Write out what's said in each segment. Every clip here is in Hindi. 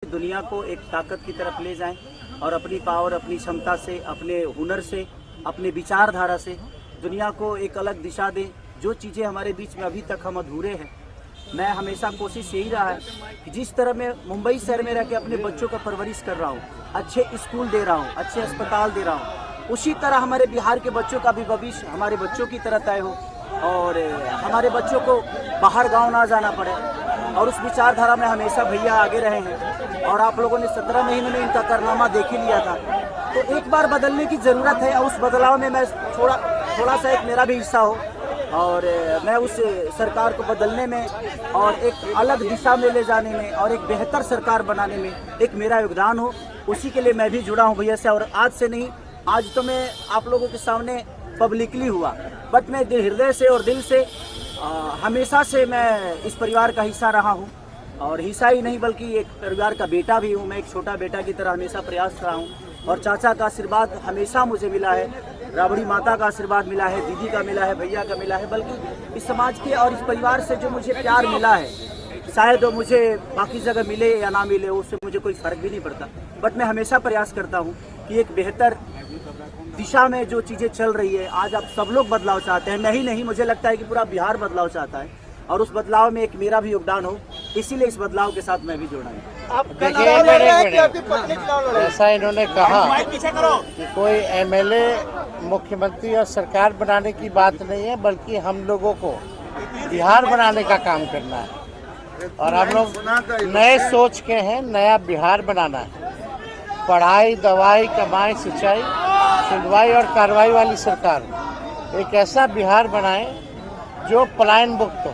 दुनिया को एक ताकत की तरफ ले जाएं और अपनी पावर, अपनी क्षमता से, अपने हुनर से, अपने विचारधारा से दुनिया को एक अलग दिशा दें। जो चीज़ें हमारे बीच में अभी तक हम अधूरे हैं, मैं हमेशा कोशिश यही रहा है कि जिस तरह मैं मुंबई शहर में रह के अपने बच्चों का परवरिश कर रहा हूँ, अच्छे स्कूल दे रहा हूँ, अच्छे अस्पताल दे रहा हूँ, उसी तरह हमारे बिहार के बच्चों का भी भविष्य हमारे बच्चों की तरह तय हो और हमारे बच्चों को बाहर गाँव ना जाना पड़े। और उस विचारधारा में हमेशा भैया आगे रहे हैं और आप लोगों ने 17 महीने में इनका कारनामा देख ही लिया था। तो एक बार बदलने की ज़रूरत है और उस बदलाव में मैं थोड़ा सा एक मेरा भी हिस्सा हो और मैं उस सरकार को बदलने में और एक अलग दिशा में ले जाने में और एक बेहतर सरकार बनाने में एक मेरा योगदान हो, उसी के लिए मैं भी जुड़ा हूँ भैया से। और आज से नहीं, आज तो मैं आप लोगों के सामने पब्लिकली हुआ, बट मैं हृदय से और दिल से हमेशा से मैं इस परिवार का हिस्सा रहा हूँ और हिस्सा ही नहीं बल्कि एक परिवार का बेटा भी हूँ। मैं एक छोटा बेटा की तरह हमेशा प्रयास रहा हूँ और चाचा का आशीर्वाद हमेशा मुझे मिला है, राबड़ी माता का आशीर्वाद मिला है, दीदी का मिला है, भैया का मिला है, बल्कि इस समाज के और इस परिवार से जो मुझे प्यार मिला है, शायद वो मुझे बाकी जगह मिले या ना मिले, उससे मुझे कोई फ़र्क भी नहीं पड़ता। बट मैं हमेशा प्रयास करता हूँ कि एक बेहतर दिशा में जो चीज़ें चल रही है, आज आप सब लोग बदलाव चाहते हैं, मैं ही नहीं, मुझे लगता है कि पूरा बिहार बदलाव चाहता है और उस बदलाव में एक मेरा भी योगदान हो, इसीलिए इस बदलाव के साथ मैं भी जुड़ा हूँ। ऐसा इन्होंने कहा कि कोई एमएलए मुख्यमंत्री और सरकार बनाने की बात नहीं है, बल्कि हम लोगों को बिहार बनाने का काम करना है और हम लोग नए सोच के हैं, नया बिहार बनाना है। पढ़ाई, दवाई, कमाई, सिंचाई, सुनवाई और कार्रवाई वाली सरकार, एक ऐसा बिहार बनाए जो पलायन मुक्त हो,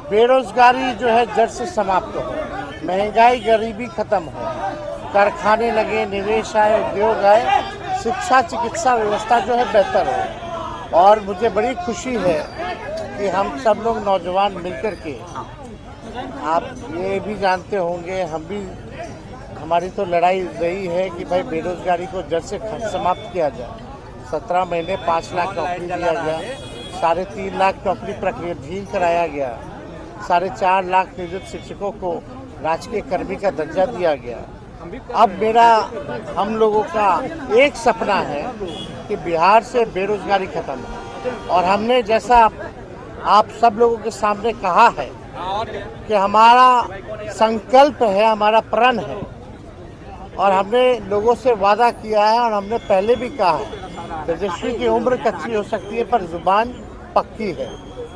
बेरोजगारी जो है जड़ से समाप्त हो, महंगाई गरीबी खत्म हो, कारखाने लगे, निवेश आए, उद्योग आए, शिक्षा चिकित्सा व्यवस्था जो है बेहतर हो। और मुझे बड़ी खुशी है कि हम सब लोग नौजवान मिलकर के, आप ये भी जानते होंगे, हम भी, हमारी तो लड़ाई रही है कि भाई बेरोजगारी को जड़ से समाप्त किया जाए। 17 महीने 5 लाख नौकरी दिया गया, 3.5 लाख नौकरी प्रक्रियाधीन कराया गया, 4.5 लाख नियोजित शिक्षकों को राजकीय कर्मी का दर्जा दिया गया। अब हम लोगों का एक सपना है कि बिहार से बेरोजगारी खत्म हो और हमने, जैसा आप सब लोगों के सामने कहा है कि हमारा संकल्प है, हमारा प्रण है और हमने लोगों से वादा किया है और हमने पहले भी कहा है, तेजस्वी की उम्र कच्ची हो सकती है पर जुबान पक्की है।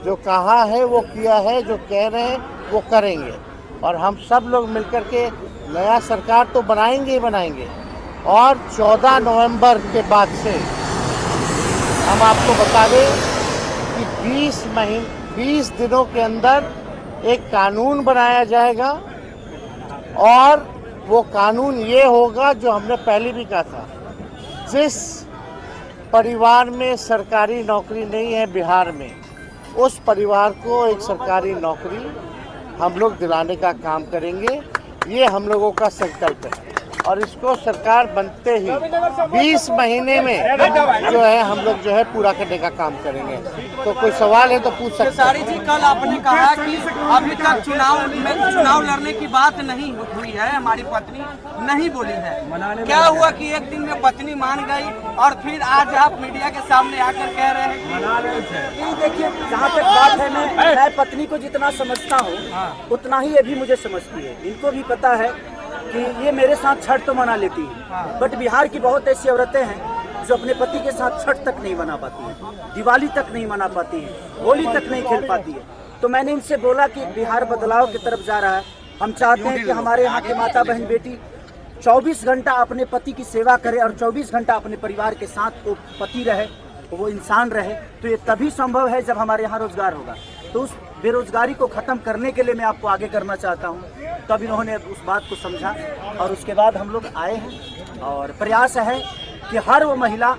जो कहा है वो किया है, जो कह रहे हैं वो करेंगे और हम सब लोग मिलकर के नया सरकार तो बनाएंगे ही बनाएंगे। और 14 नवंबर के बाद से हम आपको बता दें कि 20 दिनों के अंदर एक कानून बनाया जाएगा और वो कानून ये होगा जो हमने पहले भी कहा था, जिस परिवार में सरकारी नौकरी नहीं है बिहार में, उस परिवार को एक सरकारी नौकरी हम लोग दिलाने का काम करेंगे। ये हम लोगों का संकल्प है और इसको सरकार बनते ही 20 महीने में जो है हम लोग जो है पूरा करने का काम करेंगे। तो कोई सवाल है तो पूछ सकते हैं। खेसारी जी, कल आपने कहा कि अभी तक चुनाव लड़ने की बात नहीं हुई है, हमारी पत्नी नहीं बोली है। क्या हुआ कि एक दिन में पत्नी मान गई और फिर आज आप मीडिया के सामने आकर कह रहे हैं? देखिए, जहाँ तक बात है, मैं पत्नी को जितना समझता हूँ उतना ही ये भी मुझे समझती है। इनको भी पता है कि ये मेरे साथ छठ तो मना लेती है, बट बिहार की बहुत ऐसी औरतें हैं जो अपने पति के साथ छठ तक नहीं मना पाती हैं, दिवाली तक नहीं मना पाती हैं, होली तक नहीं खेल पाती है। तो मैंने इनसे बोला कि बिहार बदलाव की तरफ जा रहा है। हम चाहते हैं कि हमारे यहाँ की माता बहन बेटी 24 घंटा अपने पति की सेवा करे और 24 घंटा अपने परिवार के साथ वो पति रहे, वो इंसान रहे। तो ये तभी संभव है जब हमारे यहाँ रोजगार होगा। तो उस बेरोजगारी को ख़त्म करने के लिए मैं आपको आगे करना चाहता हूँ। तब इन्होंने उस बात को समझा और उसके बाद हम लोग आए हैं और प्रयास है कि हर वो महिला